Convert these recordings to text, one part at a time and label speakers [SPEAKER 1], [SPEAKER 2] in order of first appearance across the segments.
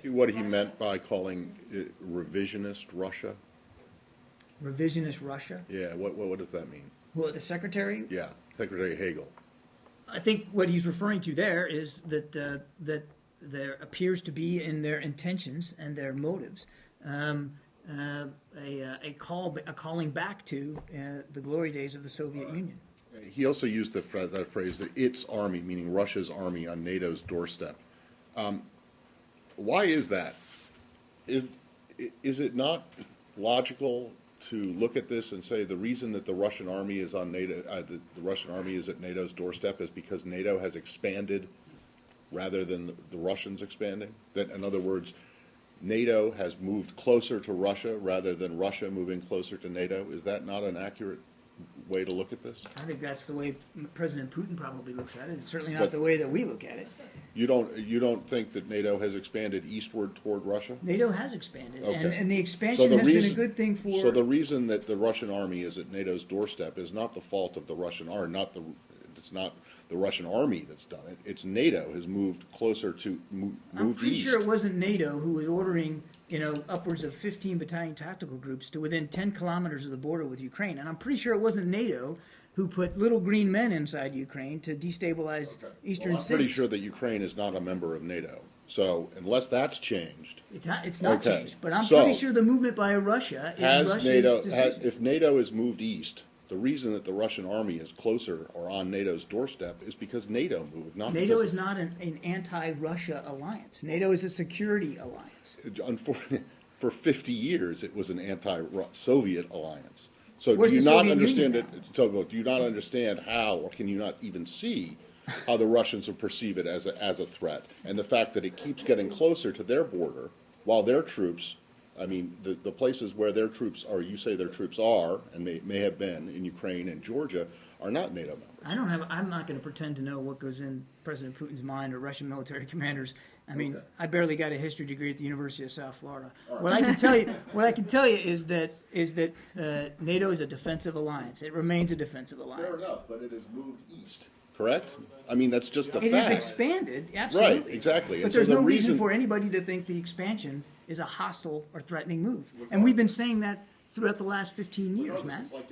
[SPEAKER 1] What he meant by calling it revisionist Russia?
[SPEAKER 2] Revisionist Russia?
[SPEAKER 1] Yeah, what does that mean?
[SPEAKER 2] Well, the secretary?
[SPEAKER 1] Yeah, Secretary Hagel.
[SPEAKER 2] I think what he's referring to there is that that there appears to be in their intentions and their motives a calling back to the glory days of the Soviet Union.
[SPEAKER 1] He also used that phrase, that its army, meaning Russia's army, on NATO's doorstep. Why is that? Is it not logical to look at this and say the reason that the Russian army is on NATO, the Russian army is at NATO's doorstep is because NATO has expanded rather than the Russians expanding? That, in other words, NATO has moved closer to Russia rather than Russia moving closer to NATO? Is that not an accurate way to look at this?
[SPEAKER 2] I think that's the way President Putin probably looks at it. It's certainly not the way that we look at it.
[SPEAKER 1] You don't think that NATO has expanded eastward toward Russia?
[SPEAKER 2] NATO has expanded,
[SPEAKER 1] Okay.
[SPEAKER 2] and the expansion has been a good thing for...
[SPEAKER 1] So the reason that the Russian army is at NATO's doorstep is not the fault of the Russian army, it's not the Russian army that's done it. It's NATO has moved closer to, moved
[SPEAKER 2] I'm pretty
[SPEAKER 1] east.
[SPEAKER 2] sure it wasn't NATO who was ordering, upwards of 15 battalion tactical groups to within 10 kilometers of the border with Ukraine. And I'm pretty sure it wasn't NATO who put little green men inside Ukraine to destabilize eastern states.
[SPEAKER 1] I'm pretty sure that Ukraine is not a member of NATO. So unless that's changed,
[SPEAKER 2] it's not
[SPEAKER 1] okay.
[SPEAKER 2] changed. But I'm
[SPEAKER 1] So,
[SPEAKER 2] pretty sure the movement by Russia is Russia's decision.
[SPEAKER 1] if NATO is moved east, the reason that the Russian army is closer or on NATO's doorstep is because NATO moved, not
[SPEAKER 2] NATO
[SPEAKER 1] because
[SPEAKER 2] is not an anti-Russia alliance. NATO is a security alliance.
[SPEAKER 1] For 50 years, it was an anti-Soviet alliance. So
[SPEAKER 2] Where's
[SPEAKER 1] do you
[SPEAKER 2] the
[SPEAKER 1] not
[SPEAKER 2] Soviet
[SPEAKER 1] understand
[SPEAKER 2] Union
[SPEAKER 1] it? So do you not understand how, or can you not even see how the Russians will perceive it as a threat? And the fact that it keeps getting closer to their border, while their troops, I mean, the places where their troops are, you say their troops are, and may have been in Ukraine and Georgia, are not NATO members.
[SPEAKER 2] I'm not going to pretend to know what goes in President Putin's mind or Russian military commanders. I mean, I barely got a history degree at the University of South Florida. Right. What I can tell you is that NATO is a defensive alliance. It remains a defensive alliance.
[SPEAKER 1] Fair enough, but it has moved east. Correct? I mean, that's just a fact.
[SPEAKER 2] It has expanded, absolutely.
[SPEAKER 1] Right, exactly.
[SPEAKER 2] But there's no reason for anybody to think the expansion is a hostile or threatening move. And we've been saying that throughout the last 15 years, Matt.
[SPEAKER 1] It's like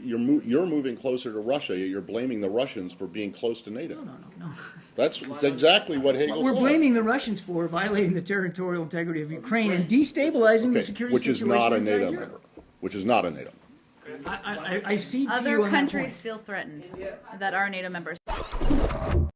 [SPEAKER 1] you're moving closer to Russia. You're blaming the Russians for being close to NATO.
[SPEAKER 2] No.
[SPEAKER 1] That's exactly what Hagel said.
[SPEAKER 2] We're blaming the Russians for violating the territorial integrity of Ukraine and destabilizing the security situation inside Europe.
[SPEAKER 1] Which is not a NATO member.
[SPEAKER 2] I see to you
[SPEAKER 3] Other
[SPEAKER 2] on
[SPEAKER 3] countries
[SPEAKER 2] that point.
[SPEAKER 3] feel threatened that are NATO members.